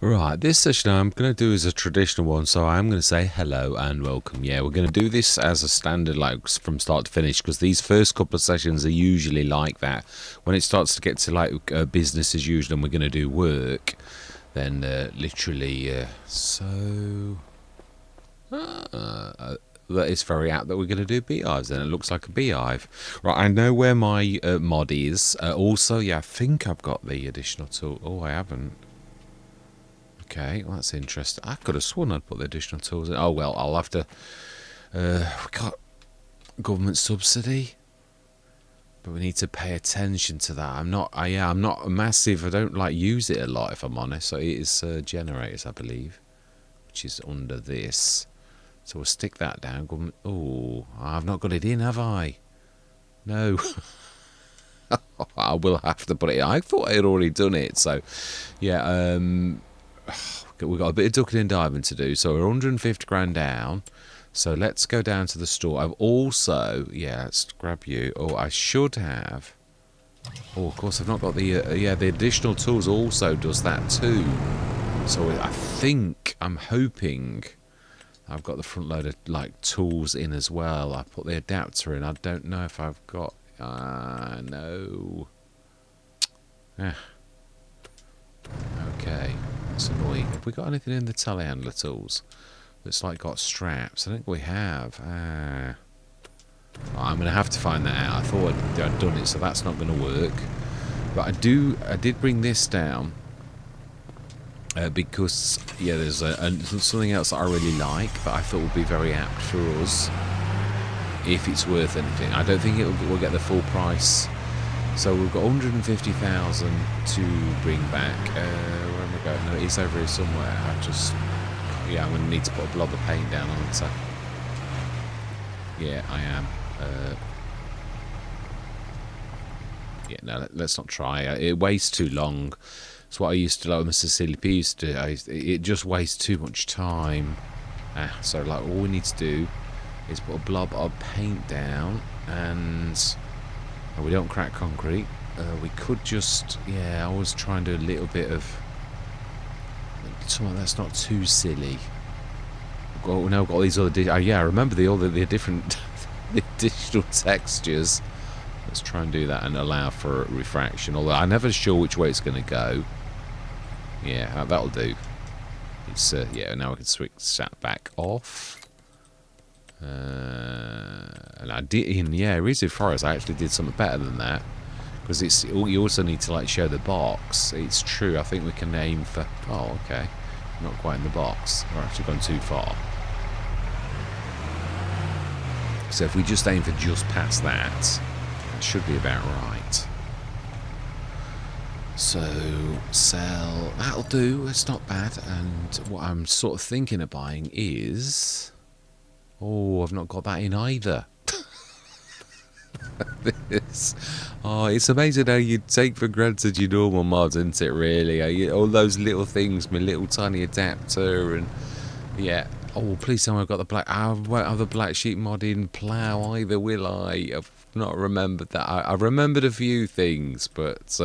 Right, this session I'm going to do is a traditional one, so I'm going to say hello and welcome. Yeah, we're going to do this as a standard, like from start to finish, because these first couple of sessions are usually like that. When it starts to get to like business as usual and we're going to do work, then literally, that is very apt that we're going to do beehives, and it looks like a beehive. Right, I know where my mod is. Also, yeah, I think I've got the additional tool. Oh, I haven't. Okay, well, that's interesting. I could have sworn I'd put the additional tools in. Oh well, I'll have to. We got government subsidy, but we need to pay attention to that. I'm not. I'm not a massive. I don't like use it a lot, if I'm honest. So it is generators, I believe, which is under this. So we'll stick that down. Government. Oh, I've not got it in, have I? No. I will have to put it in. I thought I had already done it. So, yeah. We've got a bit of ducking and diving to do, so we're 150 grand down. So let's go down to the store. I've also, yeah, let's grab you. Oh, I should have. Oh, of course, I've not got the, the additional tools also does that too. So I think, I'm hoping, I've got the front load of like tools in as well. I put the adapter in. I don't know if I've got, no. Okay. That's annoying. Have we got anything in the telehandler tools that's like got straps? I think we have. I'm going to have to find that out. I thought I'd done it, so that's not going to work. But I did bring this down because, yeah, there's something else that I really like that I thought would be very apt for us if it's worth anything. I don't think we'll get the full price. So we've got 150,000 to bring back. Where am I going? No, it's over here somewhere. I'm going to need to put a blob of paint down on it. So. Yeah, I am. Yeah, no, let's not try. It wastes too long. It's what I used to, like Mr. Silly P used to do. It just wastes too much time. So like all we need to do is put a blob of paint down and... we don't crack concrete. We could just, I was trying to do a little bit of something that's not too silly. We've now got all these other, I remember the different the digital textures. Let's try and do that and allow for refraction. Although I'm never sure which way it's going to go. Yeah, that'll do. It's now we can switch that back off. And I did in Reserve Forest. I actually did something better than that because you also need to like show the box. It's true. I think we can aim for. Oh, okay, not quite in the box. We're actually gone too far. So if we just aim for just past that, that should be about right. So sell. That'll do. It's not bad. And what I'm sort of thinking of buying is. Oh, I've not got that in either. It's amazing how you take for granted your normal mods, isn't it, really? All those little things, my little tiny adapter and... Yeah. Oh, please tell me I've got the black... I won't have the black sheep mod in plough either, will I? I've not remembered that. I remembered a few things, but...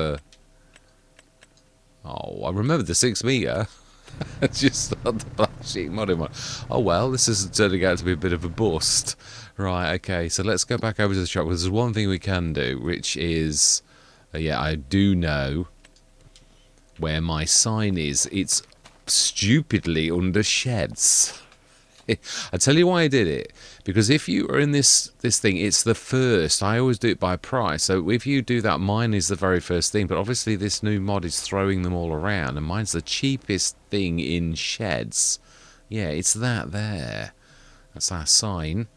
I remembered the 6 metre. Just not the black sheep modding one. Oh well, this is turning out to be a bit of a bust. Right, okay, so let's go back over to the shop. There's one thing we can do, which is... I do know where my sign is. It's stupidly under sheds. I tell you why I did it. Because if you are in this thing, it's the first. I always do it by price. So if you do that, mine is the very first thing. But obviously this new mod is throwing them all around. And mine's the cheapest thing in sheds. Yeah, it's that there. That's our sign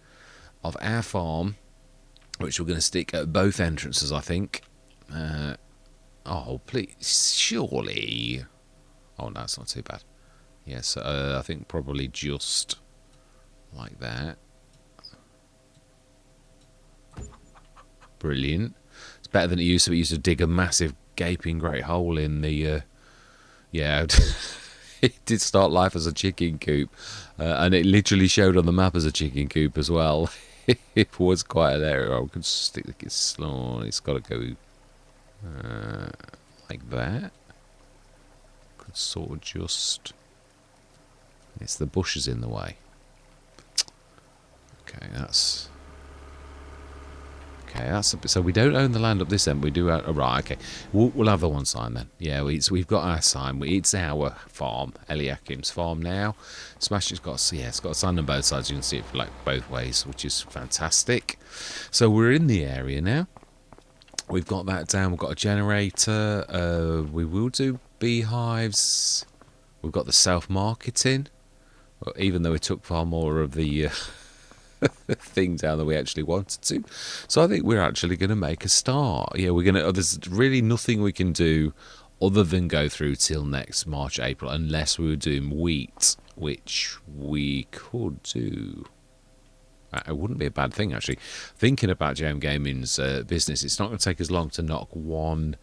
of our farm. Which we're going to stick at both entrances, I think. Oh, please. Surely. Oh, no, it's not too bad. Yes, I think probably just... like that. Brilliant. It's better than it used to be. It used to dig a massive gaping great hole in the it did start life as a chicken coop, and it literally showed on the map as a chicken coop as well. It was quite an area. I could stick it slow. It's got to go like that. sort of just... It's the bushes in the way. Okay, that's... Okay, that's a bit, so we don't own the land up this end. We do. Oh, right. Okay, we'll have the one sign then. Yeah, we've got our sign. It's our farm, Eliakim's farm now. Smash has got it's got a sign on both sides. You can see it like both ways, which is fantastic. So we're in the area now. We've got that down. We've got a generator. We will do beehives. We've got the self-marketing. Even though we took far more of the thing down than we actually wanted to. So I think we're actually going to make a start. Yeah, we're going to... there's really nothing we can do other than go through till next March, April, unless we were doing wheat, which we could do. It wouldn't be a bad thing, actually. Thinking about JMGaming's business, it's not going to take as long to knock one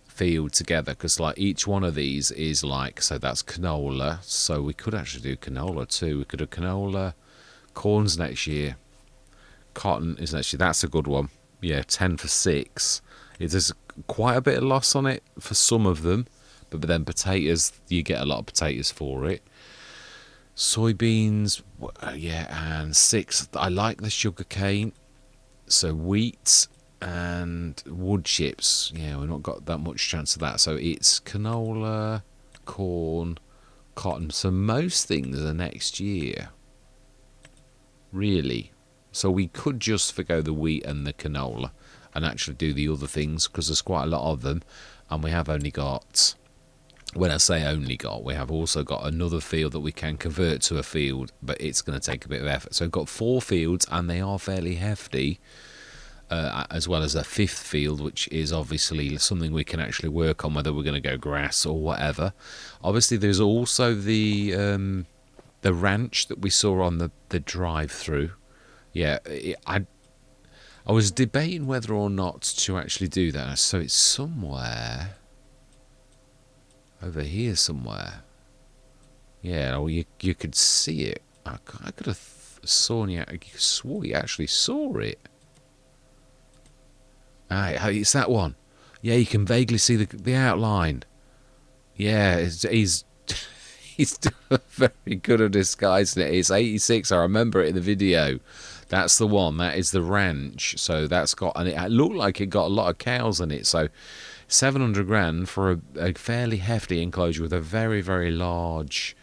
field together, because like each one of these is like... So that's canola. So we could actually do canola too. We could do canola... Corn's next year. Cotton is next year. That's a good one. Yeah, 10 for 6. There's quite a bit of loss on it for some of them. But then potatoes, you get a lot of potatoes for it. Soybeans, yeah, and 6. I like the sugar cane. So wheat and wood chips. Yeah, we've not got that much chance of that. So it's canola, corn, cotton. So most things are next year. Really. So we could just forgo the wheat and the canola and actually do the other things, because there's quite a lot of them, and we have only got... When I say only got, we have also got another field that we can convert to a field, but it's going to take a bit of effort. So we've got 4 fields, and they are fairly hefty, as well as a 5th field, which is obviously something we can actually work on, whether we're going to go grass or whatever. Obviously, there's also the ranch that we saw on the drive-through. Yeah, I was debating whether or not to actually do that. So it's somewhere over here somewhere. Yeah, well, you could see it. I could have swore you actually saw it. It's that one. Yeah, you can vaguely see the outline. Yeah, he's very good at disguising it. It's 86. I remember it in the video. That's the one. That is the ranch. So that's got... And it looked like it got a lot of cows in it. So 700 grand for a fairly hefty enclosure with a very, very large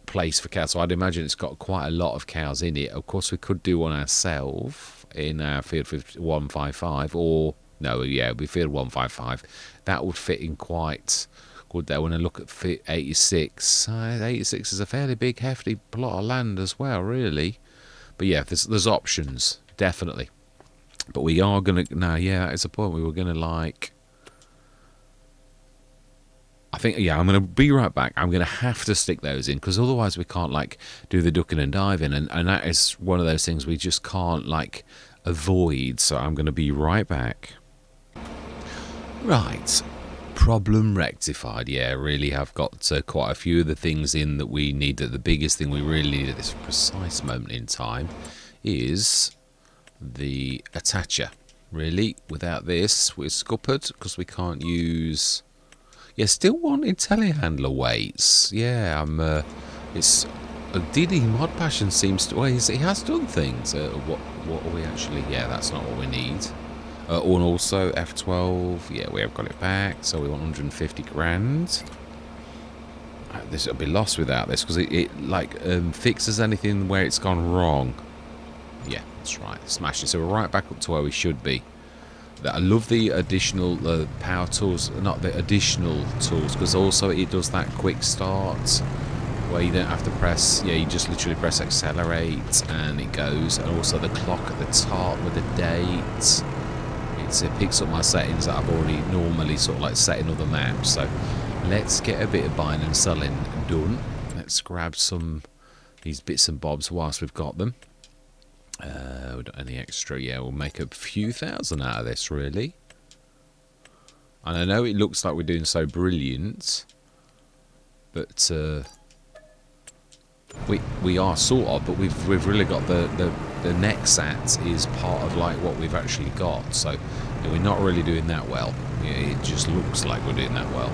place for cows. So I'd imagine it's got quite a lot of cows in it. Of course, we could do one ourselves in our field 155. Or... No, yeah, we field 155. That would fit in quite... good there. When I look at 86, 86 is a fairly big, hefty plot of land as well, really. But yeah, there's options, definitely. But we are going to... No, yeah, it's a point we were going to like... I think, yeah, I'm going to be right back. I'm going to have to stick those in, because otherwise we can't, like, do the ducking and diving. And that is one of those things we just can't, like, avoid. So I'm going to be right back. Right. Problem rectified. Yeah, really have got quite a few of the things in that we need. The biggest thing we really need at this precise moment in time is the attacher. Really, without this, we're scuppered, because we can't use... Yeah, still wanting telehandler weights. Yeah, it's... DD Mod Passion seems to... Well, he has done things. What are we actually... Yeah, that's not what we need. And also F12, yeah, we have got it back, so we want 150 grand. This will be lost without this, because it fixes anything where it's gone wrong. Yeah, that's right, smash it. So we're right back up to where we should be. I love the additional power tools, not the additional tools, because also it does that quick start where you don't have to press, yeah, you just literally press accelerate and it goes. And also the clock at the top with the date. It picks up my settings that I've already normally sort of like set in other maps. So let's get a bit of buying and selling done. Let's grab some these bits and bobs whilst we've got them. We don't any extra. Yeah, we'll make a few thousand out of this, really. And I know it looks like we're doing so brilliant, but we are sort of. But we've really got the next sat is part of like what we've actually got. So yeah, we're not really doing that well. Yeah, it just looks like we're doing that well.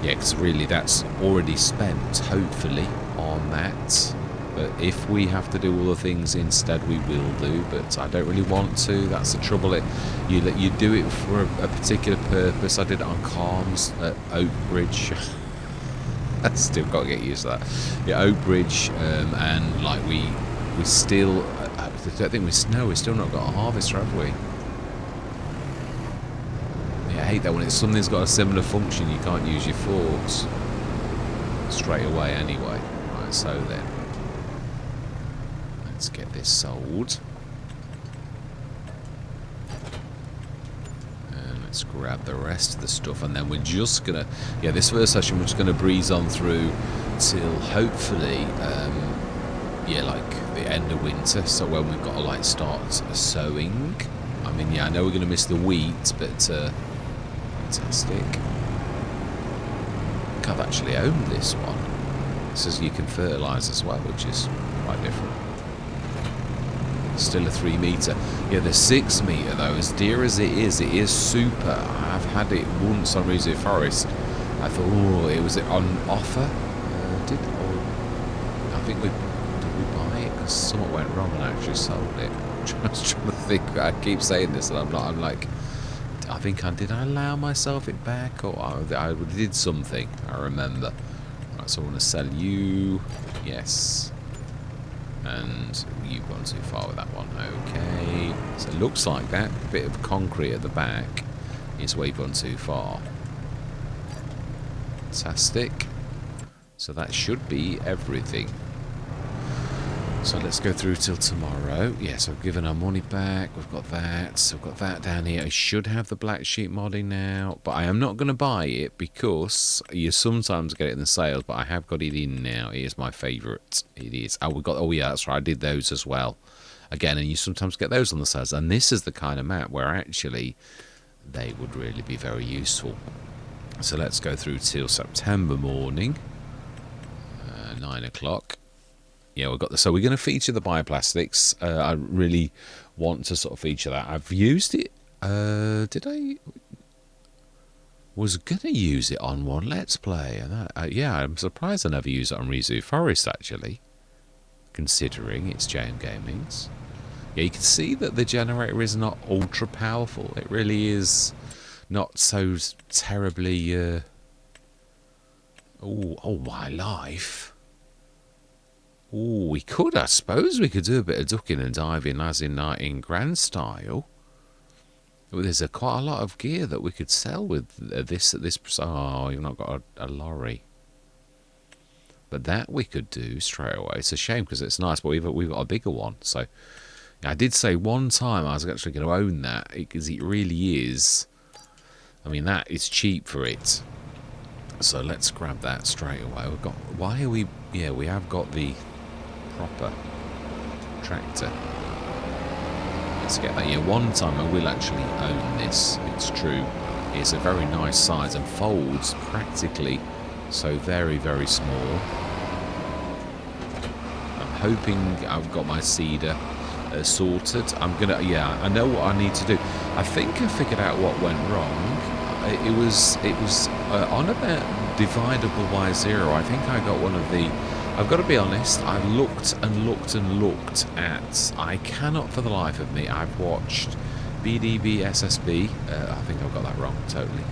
Yeah, because really that's already spent, hopefully, on that. But if we have to do all the things instead, we will do. But I don't really want to. That's the trouble. You do it for a particular purpose. I did it on Calms at Oak Bridge. I still got to get used to that. Yeah, Oak Bridge, and like we still. I don't think we're still not got a harvester, have we? Yeah, I hate that when something's got a similar function. You can't use your forks straight away anyway. Right, so then. Let's get this sold. And let's grab the rest of the stuff. And then we're just going to... Yeah, this first session we're just going to breeze on through till hopefully, yeah, like the end of winter. So when we've got to, like, start sowing. I mean, yeah, I know we're going to miss the wheat, but fantastic. I've actually owned this one. It says you can fertilise as well, which is quite different. Still a 3 metre. Yeah, the 6 metre though, as dear as it is super. I've had it once on Reserve Forest. I thought, oh, it was on offer. I think did we buy it? Because something went wrong and I actually sold it. I was trying to think. I keep saying this and I'm not. I'm like, I think did I allow myself it back or I did something. I remember. Right, so I want to sell you. Yes. And you've gone too far with that one. Okay. So it looks like that bit of concrete at the back is where you've gone too far. Fantastic. So that should be everything. So let's go through till tomorrow. Yes, I've given our money back. We've got that. So we've got that down here. I should have the black sheep modding now. But I am not going to buy it because you sometimes get it in the sales. But I have got it in now. It is my favourite. It is. Oh, we got. Oh, yeah, that's right. I did those as well. Again, and you sometimes get those on the sales. And this is the kind of map where actually they would really be very useful. So let's go through till September morning. 9 o'clock. Yeah, we've got the, so we're going to feature the bioplastics. I really want to sort of feature that. I've used it. Did I? Was going to use it on one Let's Play, and that, yeah, I'm surprised I never used it on Reserve Forest actually, considering it's JMGaming's. Yeah, you can see that the generator is not ultra powerful. It really is not so terribly. Oh my life. Oh, we could, I suppose we could do a bit of ducking and diving as in grand style. Well, there's quite a lot of gear that we could sell with this at this. Oh, you've not got a lorry. But that we could do straight away. It's a shame because it's nice, but we've got a bigger one. So I did say one time I was actually going to own that because it really is. I mean, that is cheap for it. So let's grab that straight away. We've got. Why are we? Yeah, we have got the proper tractor. Let's get that. Yeah, one time I will actually own this. It's true. It's a very nice size and folds practically so very, very small. I'm hoping I've got my cedar sorted. I'm gonna. Yeah, I know what I need to do. I think I figured out what went wrong. It was on about dividable by 0. I think I got one of the. I've got to be honest. I've looked and looked and looked at. I cannot for the life of me. I've watched BDB SSB. I think I've got that wrong totally.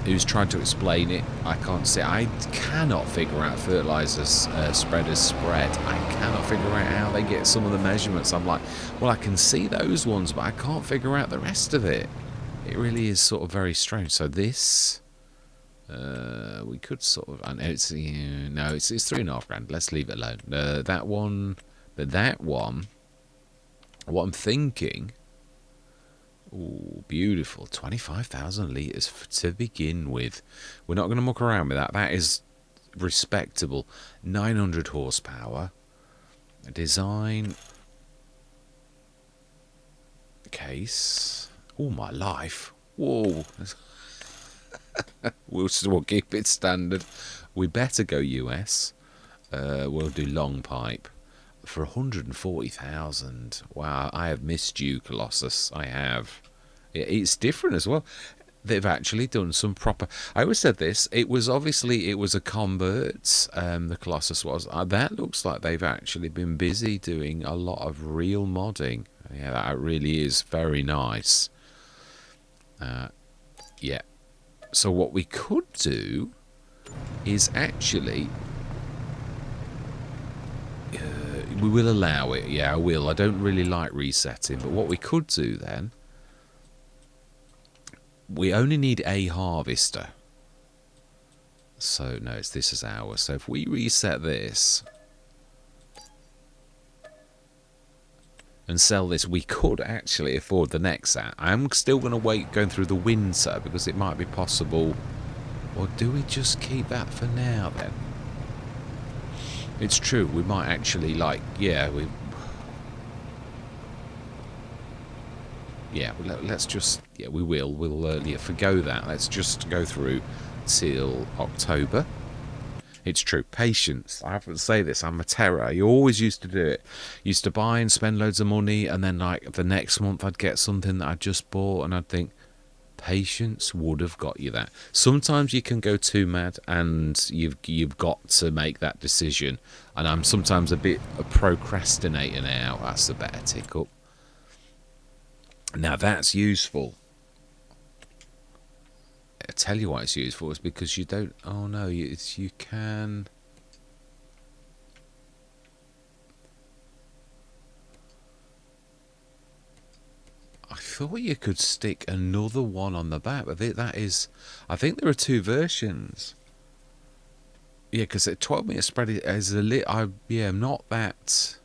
Who's tried to explain it? I can't see. I cannot figure out fertilizers spreaders spread. I cannot figure out how they get some of the measurements. I'm like, well, I can see those ones, but I can't figure out the rest of it. It really is sort of very strange. So this, we could sort of. And it's no, it's £3.5 grand. Let's leave it alone. That one, but that one. What I'm thinking. Oh, beautiful! 25,000 litres to begin with. We're not going to muck around with that. That is respectable. 900 horsepower. Design. Case. Oh, my life. Whoa. We'll keep it standard. We better go US. We'll do long pipe. For 140,000. Wow, I have missed you, Colossus. I have. It's different as well. they've actually done some proper. I always said this. It was a convert. The Colossus was. That looks like they've actually been busy doing a lot of real modding. Yeah, that really is very nice. Yeah. So what we could do is actually. We will allow it. Yeah, I will. I don't really like resetting, but what we could do then. We only need a harvester. So, no, this is ours. So if we reset this and sell this, we could actually afford the next set. I'm still going to wait going through the winter because it might be possible. Or do we just keep that for now then? It's true. We might actually let's just, we will. We'll forgo that. Let's just go through till October. It's true. Patience. I have to say this. I'm a terror. You always used to do it. Used to buy and spend loads of money, and then like the next month I'd get something that I just bought, and I'd think, patience would have got you that. Sometimes you can go too mad, and you've got to make that decision. And I'm sometimes a bit a procrastinator now. That's a better tick up. Now that's useful. I tell you why it's useful is because you don't. Oh no, you can. I thought you could stick another one on the back, but that is. I think there are two versions. Yeah, because at 12 meter spread is a lit. I'm not that.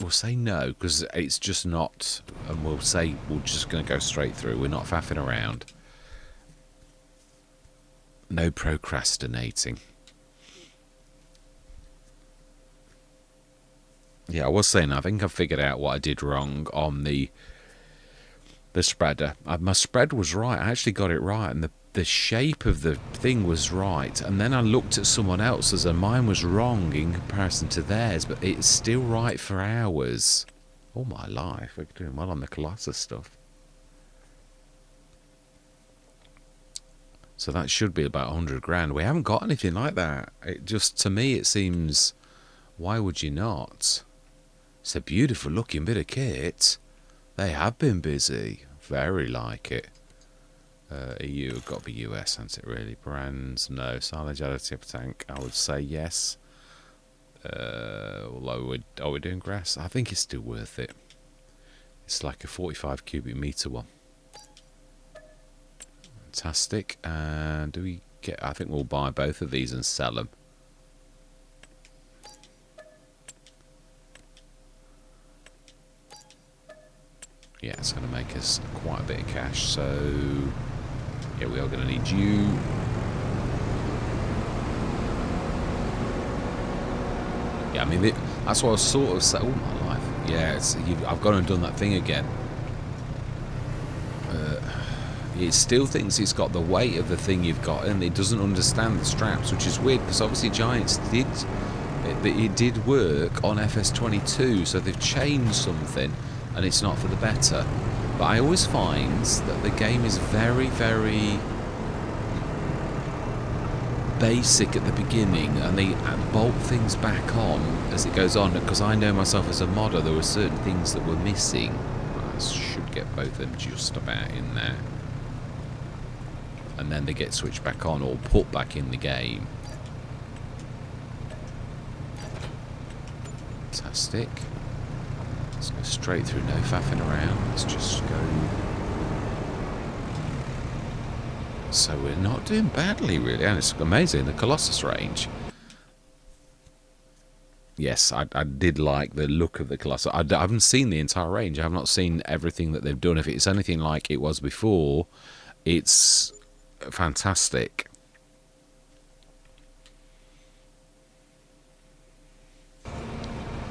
We'll say no because it's just not, and we'll say we're just going to go straight through. We're not faffing around. No procrastinating. Yeah, I was saying I think I figured out what I did wrong on the spreader. My spread was right. I actually got it right, and the shape of the thing was right. And then I looked at someone else's, and mine was wrong in comparison to theirs, but it's still right for ours. All my life, we're doing well on the Colossus stuff. So that should be about 100 grand. We haven't got anything like that. It just, to me, it seems, why would you not? It's a beautiful looking bit of kit. They have been busy. Very like it. EU, got to be US, hasn't it really? Brands, no. Silage additive tank, I would say yes. Although, are we doing grass? I think it's still worth it. It's like a 45 cubic meter one. Fantastic. And do we get... I think we'll buy both of these and sell them. Yeah, it's going to make us quite a bit of cash. So, yeah, we are going to need you. Yeah, I mean, that's what I was sort of saying all my life. Yeah, I've gone and done that thing again. It still thinks it's got the weight of the thing you've got, and it doesn't understand the straps, which is weird, because obviously Giants it did work on FS22, so they've changed something, and it's not for the better. But I always find that the game is very, very basic at the beginning, and they bolt things back on as it goes on, because I know myself as a modder, there were certain things that were missing. I should get both of them just about in there. And then they get switched back on or put back in the game. Fantastic. Let's go straight through, no faffing around. Let's just go. So we're not doing badly, really, and it's amazing, the Colossus range. Yes, I did like the look of the Colossus. I haven't seen the entire range. I have not seen everything that they've done. If it's anything like it was before, it's fantastic.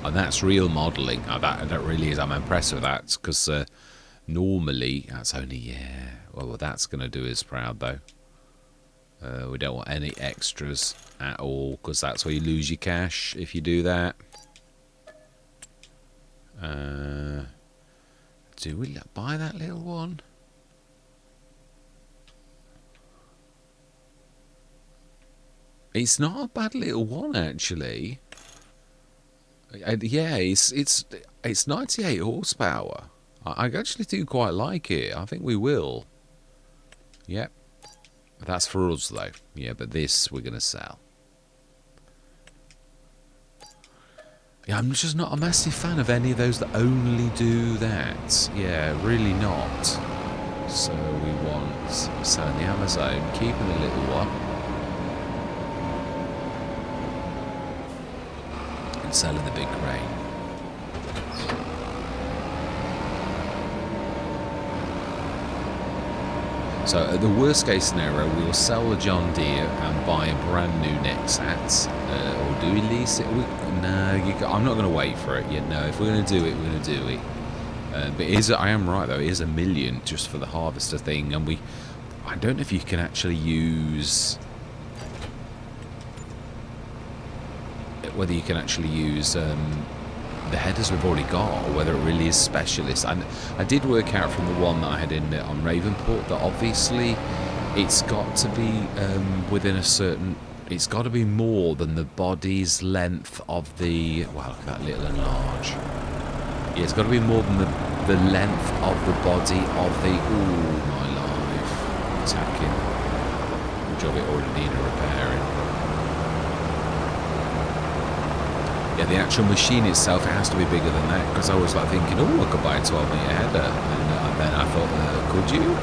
And that's real modelling. That really is. I'm impressed with that, because normally that's only, well, that's going to do us proud, though. We don't want any extras at all, because that's where you lose your cash if you do that. Do we buy that little one? It's not a bad little one, actually. Yeah, it's 98 horsepower. I actually do quite like it. I think we will. Yep. That's for us, though. Yeah, but this we're going to sell. Yeah, I'm just not a massive fan of any of those that only do that. Yeah, really not. So we want selling the Amazon, keeping the little one, and selling the big crane. So at the worst case scenario, we'll sell the John Deere and buy a brand new Nexat. Or do we lease it? No, I'm not going to wait for it yet. No, if we're going to do it, we're going to do it. But I am right though, it is $1 million just for the harvester thing, and I don't know if you can actually use, whether you can actually use the headers we've already got, or whether it really is specialist. And I did work out from the one that I had in on Ravenport that obviously it's got to be within a certain, it's got to be more than the body's length of the, well, look at that little and large. Yeah, it's got to be more than the length of the body of the, ooh, my life, attacking. Good job it already needed repairing. Yeah, the actual machine itself, it has to be bigger than that, because I was like thinking, oh, I could buy a 12-metre header, and then I thought, could you?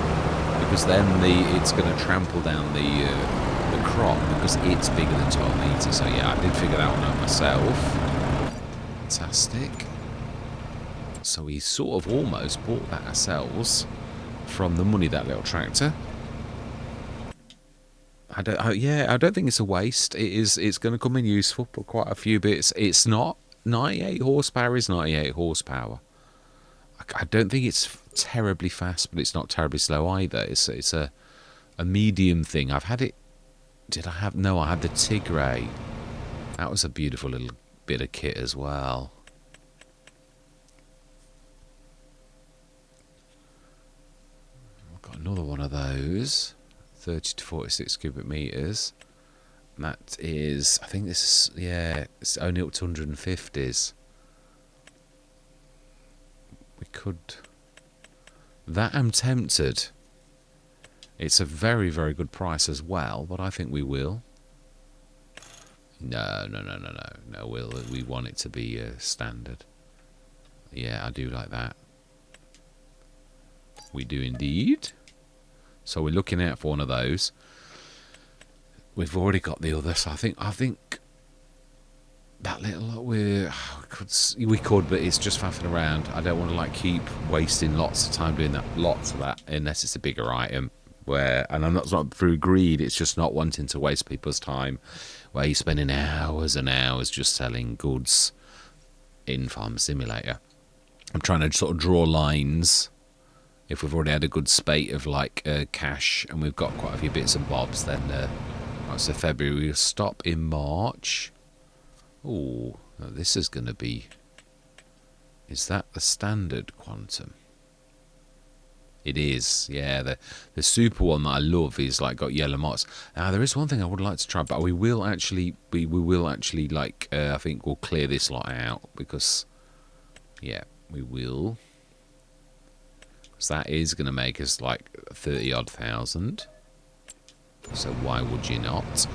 Because then it's going to trample down the crop, because it's bigger than 12 metres. So yeah, I did figure that one out myself. Fantastic. So we sort of almost bought that ourselves from the money, that little tractor. I don't think it's a waste. It's going to come in useful for quite a few bits. It's not 98 horsepower is 98 horsepower. I don't think it's terribly fast, but it's not terribly slow either. It's a medium thing. I've had it. Did I have? No, I had the Tigray. That was a beautiful little bit of kit as well. I've got another one of those. 30 to 46 cubic meters. And that is, I think this is, yeah, it's only up to 150s. We could, that I'm tempted. It's a very, very good price as well, but I think we will. No, we want it to be standard. Yeah, I do like that. We do indeed. So we're looking out for one of those. We've already got the other, so I think that little we could, but it's just faffing around. I don't want to like keep wasting lots of time doing that, lots of that, unless it's a bigger item. And I'm not through greed. It's just not wanting to waste people's time, where you're spending hours and hours just selling goods in Farm Simulator. I'm trying to sort of draw lines. If we've already had a good spate of like cash and we've got quite a few bits and bobs, then so February we'll stop in March. Oh, this is going to be. Is that the standard quantum? It is, yeah. The super one that I love is like got yellow mods. Now there is one thing I would like to try, but we will actually like I think we'll clear this lot out, because yeah, we will. So that is going to make us like 30-odd thousand. So why would you not?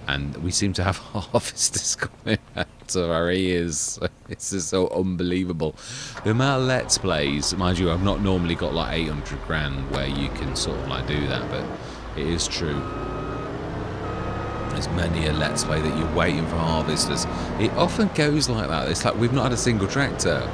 And we seem to have harvesters coming out of our ears. This is so unbelievable. The amount of Let's Plays, mind you, I've not normally got like 800 grand where you can sort of like do that, but it is true. There's many a Let's Play that you're waiting for harvesters. It often goes like that. It's like we've not had a single tractor.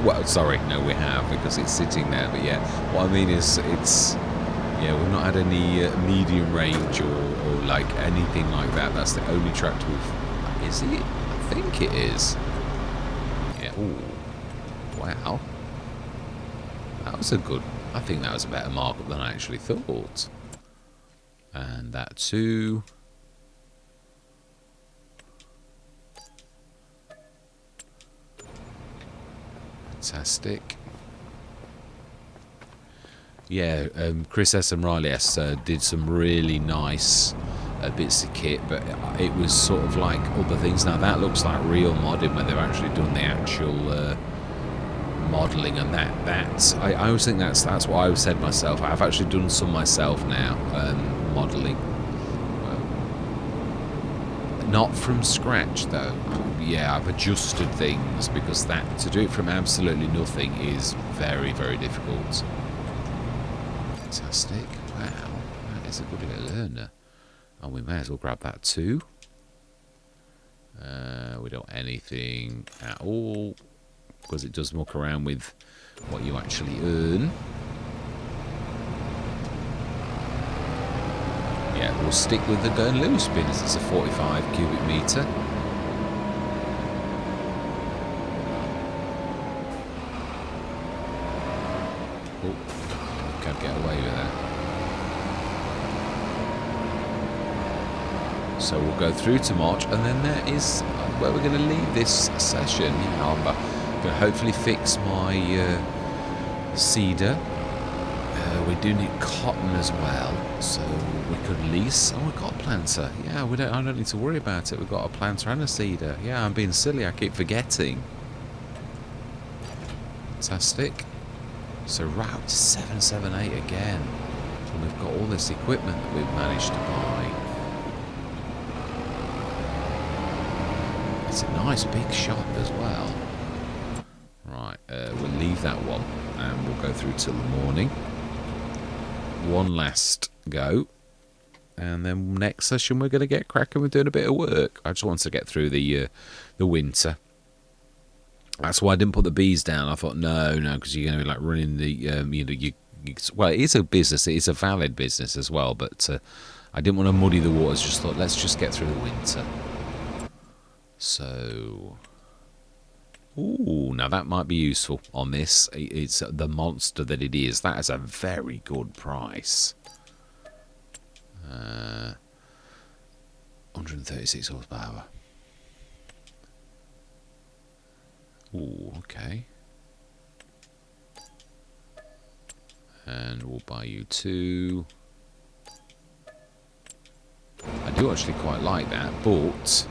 Well, sorry, no, we have, because it's sitting there. But yeah, what I mean is, yeah, we've not had any medium range or like anything like that. That's the only tractor we've. Is it? I think it is. Yeah. Ooh. Wow. That was a good. I think that was a better markup than I actually thought. And that too. Fantastic. Yeah, Chris S. and Riley S. Did some really nice bits of kit, but it was sort of like other things. Now that looks like real modding where they've actually done the actual modelling, and that's I always think that's what I always said myself. I've actually done some myself now, modelling. Not from scratch though. Yeah, I've adjusted things because that to do it from absolutely nothing is very, very difficult. Fantastic. Wow, that is a good little learner. And we may as well grab that too. We don't anything at all because it does muck around with what you actually earn. Yeah, we'll stick with the going loose bin as it's a 45 cubic metre. Oh, can't get away with that. So we'll go through to March, and then there is where we're going to leave this session. Yeah, I'm going to hopefully fix my cedar. We do need cotton as well, so we could lease. Oh, we've got a planter. Yeah, I don't need to worry about it. We've got a planter and a cedar. Yeah, I'm being silly. I keep forgetting. Fantastic. So Route 778 again. And we've got all this equipment that we've managed to buy. It's a nice big shop as well. Right, we'll leave that one and we'll go through till the morning. One last go, and then next session we're going to get cracking with doing a bit of work. I just want to get through the winter. That's why I didn't put the bees down. I thought no, because you're going to be like running the well, it is a business, it is a valid business as well, but I didn't want to muddy the waters. Just thought let's just get through the winter. So, ooh, now that might be useful on this. It's the monster that it is. That is a very good price. 136 horsepower. Ooh, okay. And we'll buy you 2. I do actually quite like that, but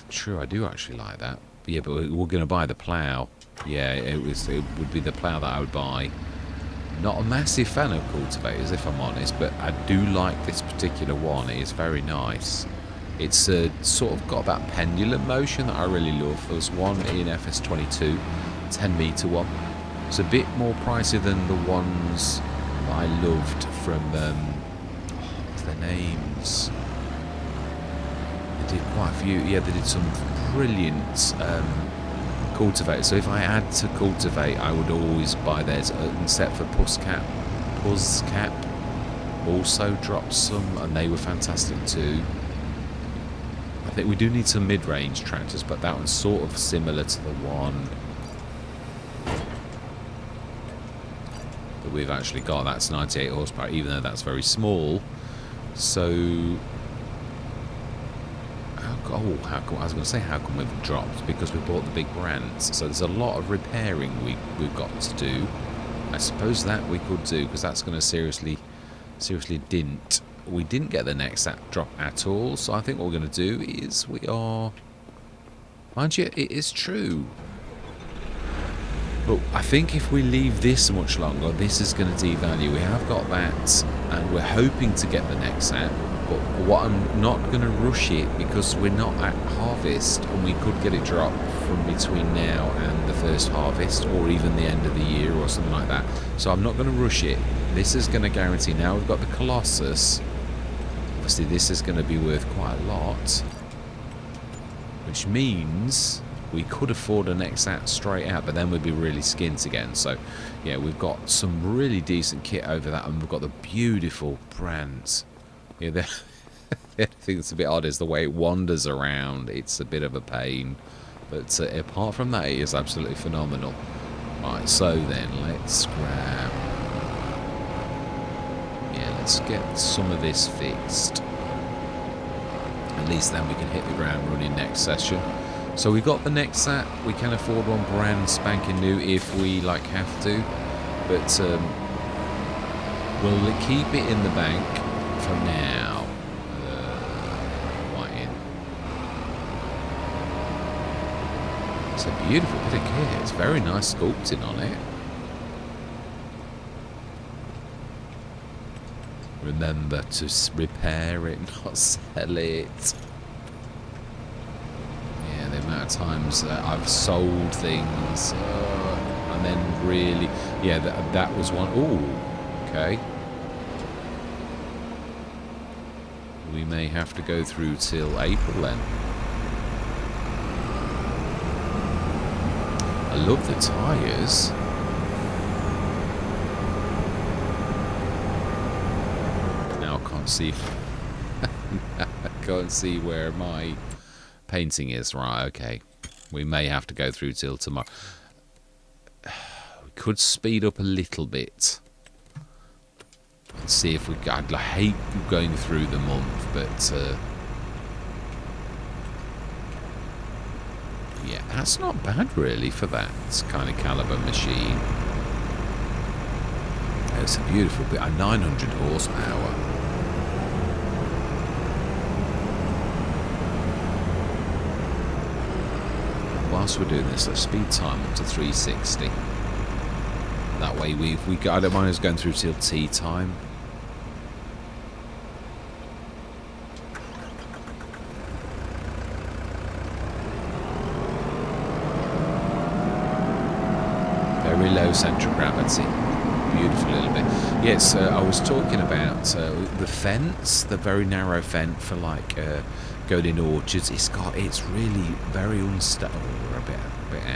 true, I do actually like that. But yeah, but we're going to buy the plough. Yeah, it would be the plough that I would buy. Not a massive fan of cultivators, if I'm honest, but I do like this particular one. It is very nice. It's sort of got that pendulum motion that I really love. There was one in FS22, 10 metre one. It's a bit more pricey than the ones that I loved from, what's their names? They did quite a few. Yeah, they did some brilliant cultivate. So if I had to cultivate, I would always buy theirs. Except for Puzzcap also dropped some, and they were fantastic too. I think we do need some mid-range tractors, but that one's sort of similar to the one that we've actually got. That's 98 horsepower, even though that's very small. So how come, I was going to say how come we've dropped? Because we bought the big brands. So there's a lot of repairing we've got to do. I suppose that we could do, because that's going to seriously dent. We didn't get the next drop at all. So I think what we're going to do is mind you, it is true. But I think if we leave this much longer, this is going to devalue. We have got that, and we're hoping to get the next set. But what I'm not going to rush it, because we're not at harvest, and we could get it dropped from between now and the first harvest, or even the end of the year, or something like that. So I'm not going to rush it. This is going to guarantee. Now we've got the Colossus. Obviously, this is going to be worth quite a lot, which means we could afford an XAT straight out, but then we'd be really skint again. So, yeah, we've got some really decent kit over that, and we've got the beautiful brands. Yeah, the thing that's a bit odd is the way it wanders around. It's a bit of a pain, but apart from that, it is absolutely phenomenal. Right, so then let's grab. Yeah, let's get some of this fixed. At least then we can hit the ground running next session. So we got the next set. We can afford one brand spanking new if we have to. But we'll keep it in the bank for now. Right in. It's a beautiful bit of kit. It's very nice sculpting on it. Remember to repair it, not sell it. Yeah, the amount of times I've sold things and then really, yeah, that was one. Ooh, okay. We may have to go through till April then. I love the tyres. See, I can't see where my painting is. Right, okay. We may have to go through till tomorrow. We could speed up a little bit. And see if we... I'd hate going through the month, but... yeah, that's not bad, really, for that kind of caliber machine. It's a beautiful bit. 900 horsepower. Whilst we're doing this, let's speed time up to 360. That way, I don't mind us going through till tea time. Very low centre of gravity. Beautiful little bit. Yes, I was talking about the fence, the very narrow fence for like going in orchards. It's really very unstable. We're a bit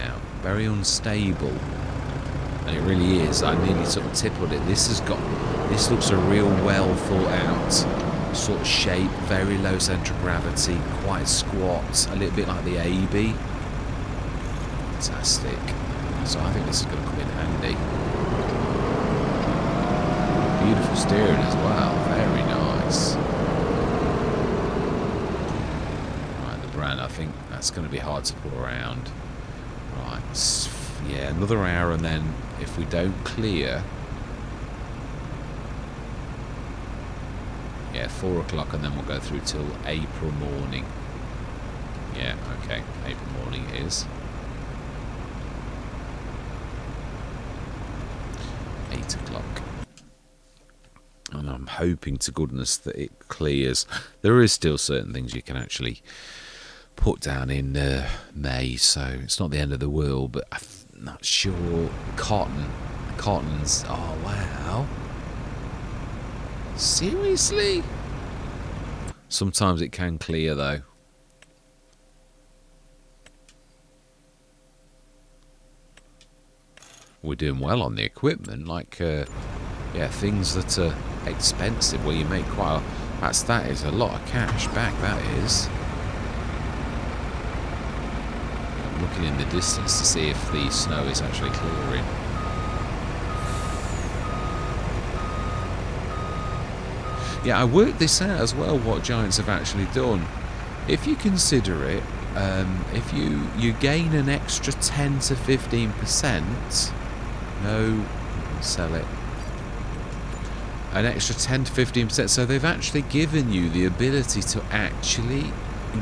out. Very unstable, and it really is. I nearly sort of tippled it. This looks a real well thought out sort of shape. Very low centre of gravity, quite squat, a little bit like the AB. Fantastic. So I think this is going to come in handy. Beautiful steering as well, very nice. Right, the brand, I think that's going to be hard to pull around. Right, yeah, another hour, and then if we don't clear, yeah, 4 o'clock, and then we'll go through till April morning. Yeah, okay, April morning it is. 8 o'clock. And I'm hoping to goodness that it clears. There is still certain things you can actually put down in May, so it's not the end of the world, but I'm not sure. Cotton's, oh wow. Seriously? Sometimes it can clear though. We're doing well on the equipment, like yeah, things that are expensive where you make quite a, that is a lot of cash back, that is. I'm looking in the distance to see if the snow is actually clearing. Yeah, I worked this out as well, what Giants have actually done. If you consider it, if you gain an extra 10 to 15%, no, sell it. An extra 10 to 15%. So they've actually given you the ability to actually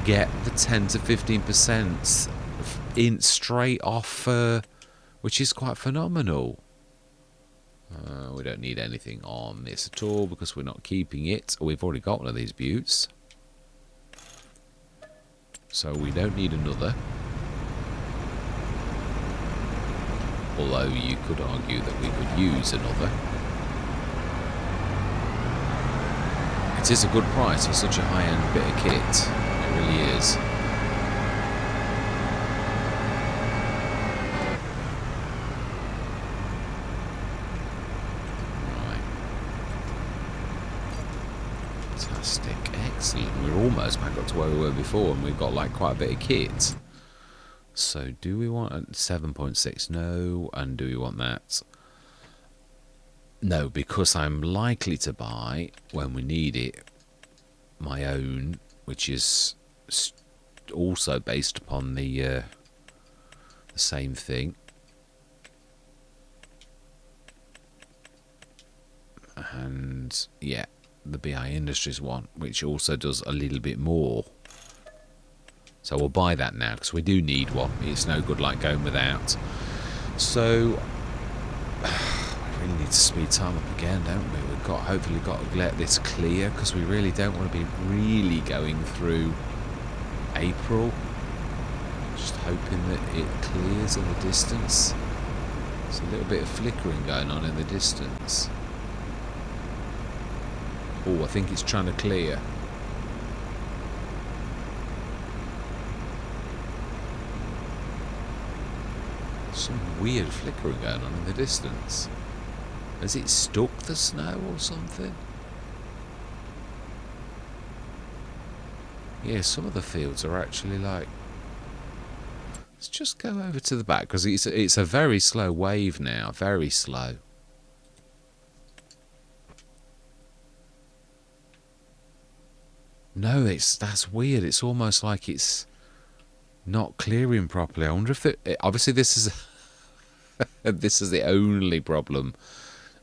get the 10 to 15% in straight off, which is quite phenomenal. We don't need anything on this at all because we're not keeping it. We've already got one of these buttes, so we don't need another. Although you could argue that we could use another. It is a good price for such a high-end bit of kit. It really is. Right. Fantastic. Excellent. We're almost back up to where we were before, and we've got like quite a bit of kit. So do we want a 7.6? No. And do we want that? No, because I'm likely to buy, when we need it, my own, which is also based upon the same thing. And yeah, the BI Industries one, which also does a little bit more. So we'll buy that now because we do need one. It's no good like going without. So we really need to speed time up again, don't we? We've hopefully got to let this clear because we really don't want to be really going through April. Just hoping that it clears in the distance. There's a little bit of flickering going on in the distance. Oh, I think it's trying to clear. Some weird flickering going on in the distance. Has it stuck the snow or something? Yeah, some of the fields are actually like... Let's just go over to the back because it's a very slow wave now. Very slow. No, that's weird. It's almost like it's not clearing properly. I wonder if obviously this is this is the only problem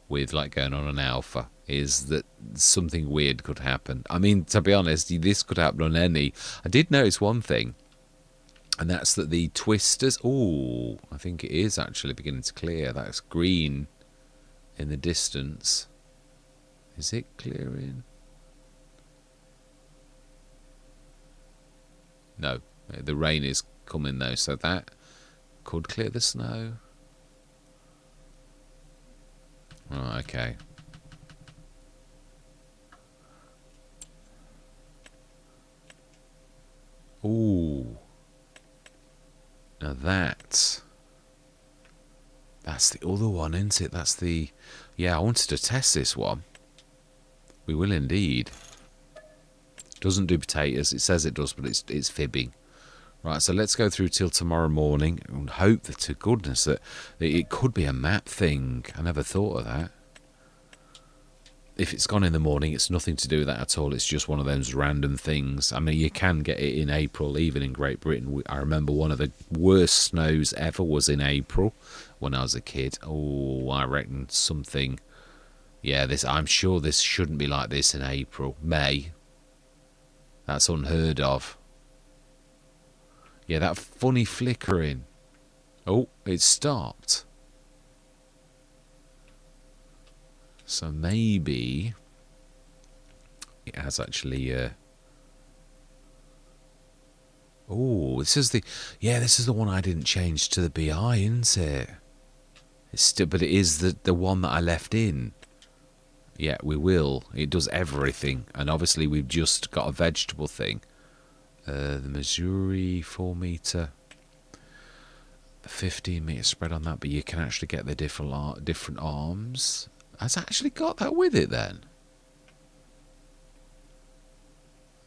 with like going on an alpha, is that something weird could happen. I mean, to be honest, this could happen on any. I did notice one thing, and that's that the twisters... Oh, I think it is actually beginning to clear. That's green in the distance. Is it clearing? No, the rain is coming though, so that could clear the snow. Oh, okay. Ooh. Now that's the other one, isn't it? That's the... Yeah, I wanted to test this one. We will indeed. Doesn't do potatoes. It says it does, but it's fibbing. Right, so let's go through till tomorrow morning and hope that to goodness that it could be a map thing. I never thought of that. If it's gone in the morning, it's nothing to do with that at all. It's just one of those random things. I mean, you can get it in April, even in Great Britain. I remember one of the worst snows ever was in April when I was a kid. Oh, I reckon something... Yeah, I'm sure this shouldn't be like this in April. May. That's unheard of. Yeah, that funny flickering. Oh, it stopped. So maybe it has actually... Oh, this is the... Yeah, this is the one I didn't change to the BI, isn't it? It's still, but it is the one that I left in. Yeah, we will. It does everything. And obviously we've just got a vegetable thing. The Missouri 4 meter, 15 meter spread on that, but you can actually get the different arms. Has actually got that with it then.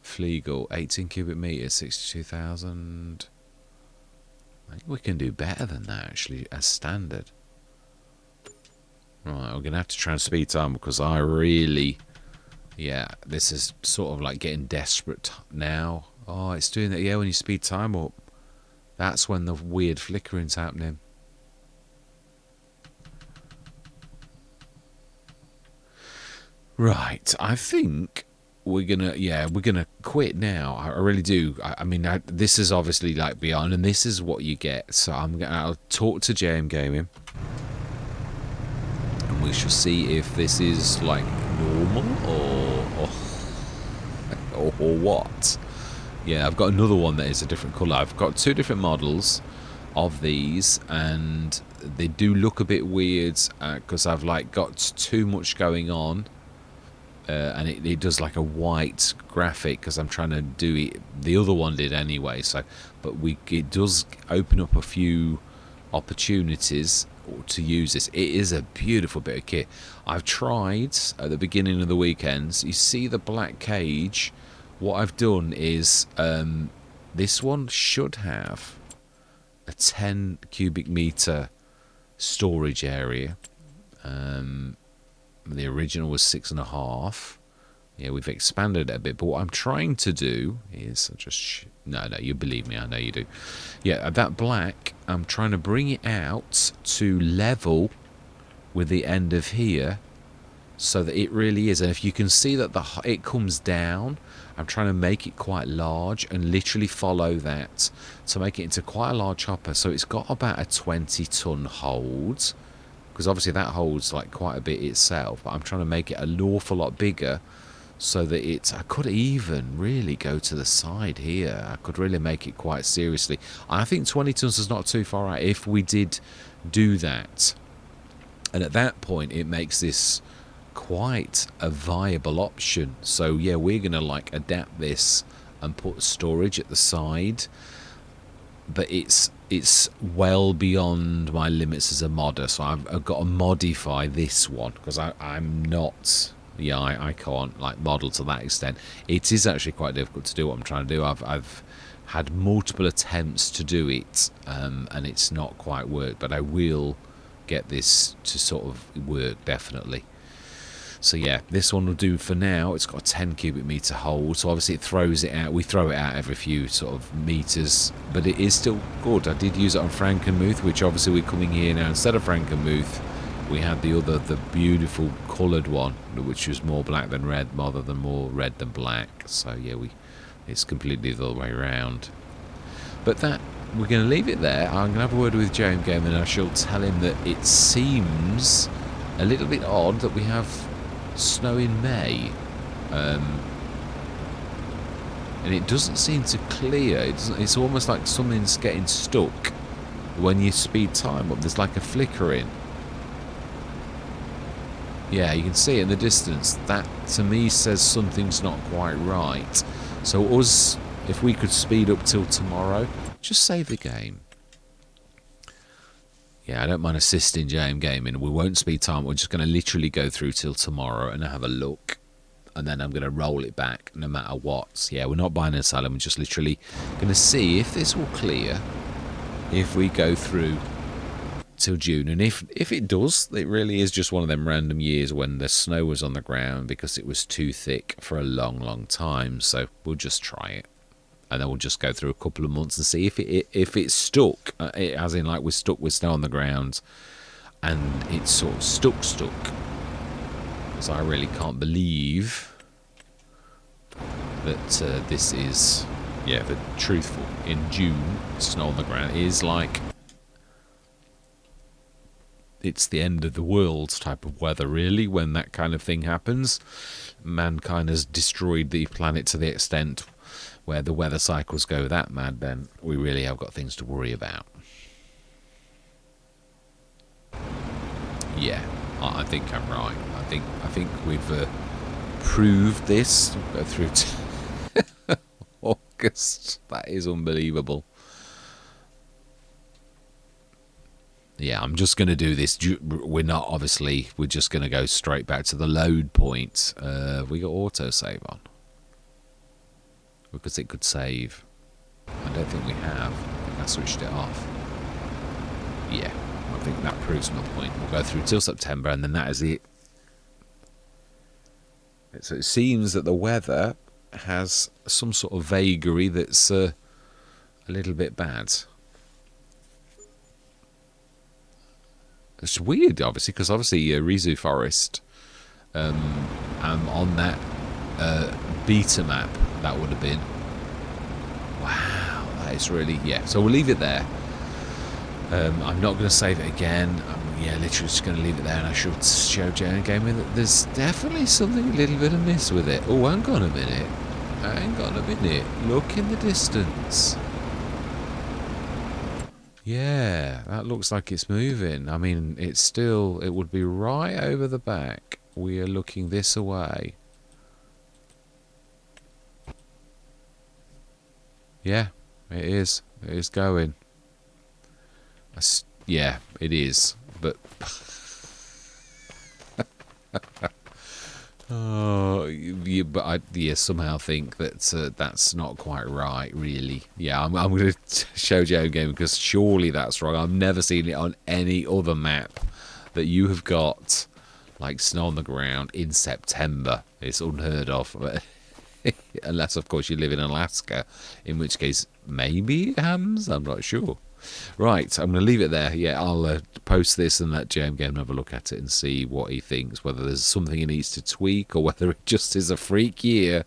Flegel, 18 cubic meters, 62,000. I think we can do better than that actually as standard. Right, we're gonna have to try and speed time because I really... Yeah, this is sort of like getting desperate now. Oh, it's doing that. Yeah, when you speed time up, that's when the weird flickering's happening. Right, I think we're gonna quit now. I really do. I mean, this is obviously like beyond, and this is what you get. So I'll talk to JMGaming, and we shall see if this is like normal or what. Yeah, I've got another one that is a different colour. I've got 2 different models of these, and they do look a bit weird because I've like got too much going on, and it does like a white graphic because I'm trying to do it. The other one did anyway, so but it does open up a few opportunities to use this. It is a beautiful bit of kit. I've tried at the beginning of the weekends. You see the black cage. What I've done is this one should have a 10 cubic meter storage area. The original was 6.5. Yeah, we've expanded it a bit. But what I'm trying to do is no, you believe me, I know you do. Yeah, that black, I'm trying to bring it out to level with the end of here, so that it really is. And if you can see that it comes down, I'm trying to make it quite large and literally follow that to make it into quite a large hopper. So it's got about a 20-ton hold, because obviously that holds like quite a bit itself, but I'm trying to make it an awful lot bigger so that I could even really go to the side here. I could really make it quite seriously. I think 20 tons is not too far out if we did do that. And at that point, it makes this quite a viable option. So yeah, we're going to like adapt this and put storage at the side. But it's well beyond my limits as a modder. So I've got to modify this one because I'm not... Yeah, I can't like model to that extent. It is actually quite difficult to do what I'm trying to do. I've had multiple attempts to do it, and it's not quite worked. But I will get this to sort of work definitely. So yeah, this one will do for now. It's got a 10 cubic meter hold, so obviously it throws it out. We throw it out every few sort of meters, but it is still good. I did use it on Frankenmuth, which obviously we're coming here now instead of Frankenmuth. We had the beautiful coloured one, which was more black than red, rather than more red than black. So yeah, it's completely the other way around. But that, we're going to leave it there. I'm going to have a word with JMGaming, and I shall tell him that it seems a little bit odd that we have snow in May, and it doesn't seem to clear. It's almost like something's getting stuck when you speed time up. There's like a flickering. Yeah, you can see it in the distance. That, to me, says something's not quite right. So us, if we could speed up till tomorrow, just save the game. Yeah, I don't mind assisting JMGaming. We won't speed time. We're just going to literally go through till tomorrow and have a look. And then I'm going to roll it back no matter what. Yeah, we're not buying and selling. We're just literally going to see if this will clear if we go through till June. And if it does, it really is just one of them random years when the snow was on the ground because it was too thick for a long time. So we'll just try it, and then we'll just go through a couple of months and see if it's stuck, as in like we're stuck with snow on the ground and it's sort of stuck, because I really can't believe that this is, yeah, the truthful. In June, snow on the ground is like it's the end of the world type of weather, really, when that kind of thing happens. Mankind has destroyed the planet to the extent where the weather cycles go that mad, then we really have got things to worry about. Yeah, I think I'm right. I think we've proved this. We'll go through to August. That is unbelievable. Yeah, I'm just going to do this. We're not, obviously, we're just going to go straight back to the load point. We got autosave on, because it could save. I don't think we have. I think I switched it off. Yeah, I think that proves my point. We'll go through till September, and then that is it. So it seems that the weather has some sort of vagary that's a little bit bad. It's weird, obviously, because obviously Rizu Forest, on that beta map, that would have been. Wow, that is really, yeah. So we'll leave it there. I'm not going to save it again. Yeah, literally just going to leave it there, and I should show JMGaming that there's definitely something a little bit amiss with it. Oh, hang on a minute. Look in the distance. Yeah, that looks like it's moving. I mean, it would be right over the back. We are looking this away. Yeah, it is. It is going. Yeah, it is. But oh, yeah, but I somehow think that that's not quite right, really. Yeah, I'm going to show JMGaming, because surely that's wrong. I've never seen it on any other map that you have got like snow on the ground in September. It's unheard of, unless of course you live in Alaska, in which case maybe it happens. I'm not sure. Right, I'm going to leave it there. Yeah, I'll post this and let JMGaming have a look at it and see what he thinks, whether there's something he needs to tweak or whether it just is a freak year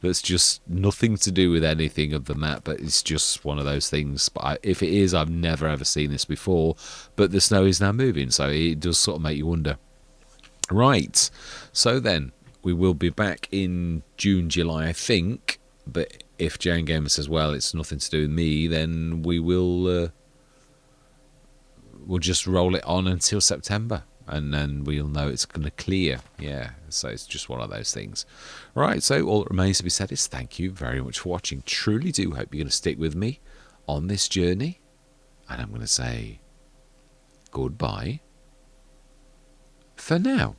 that's just nothing to do with anything of the map, but it's just one of those things. But if it is, I've never ever seen this before, but the snow is now moving, so it does sort of make you wonder. Right, so then we will be back in June, July, I think, but if JMGaming says, well, it's nothing to do with me, then we will... we'll just roll it on until September, and then we'll know it's going to clear. Yeah, so it's just one of those things. Right, so all that remains to be said is thank you very much for watching. Truly do hope you're going to stick with me on this journey, and I'm going to say goodbye for now.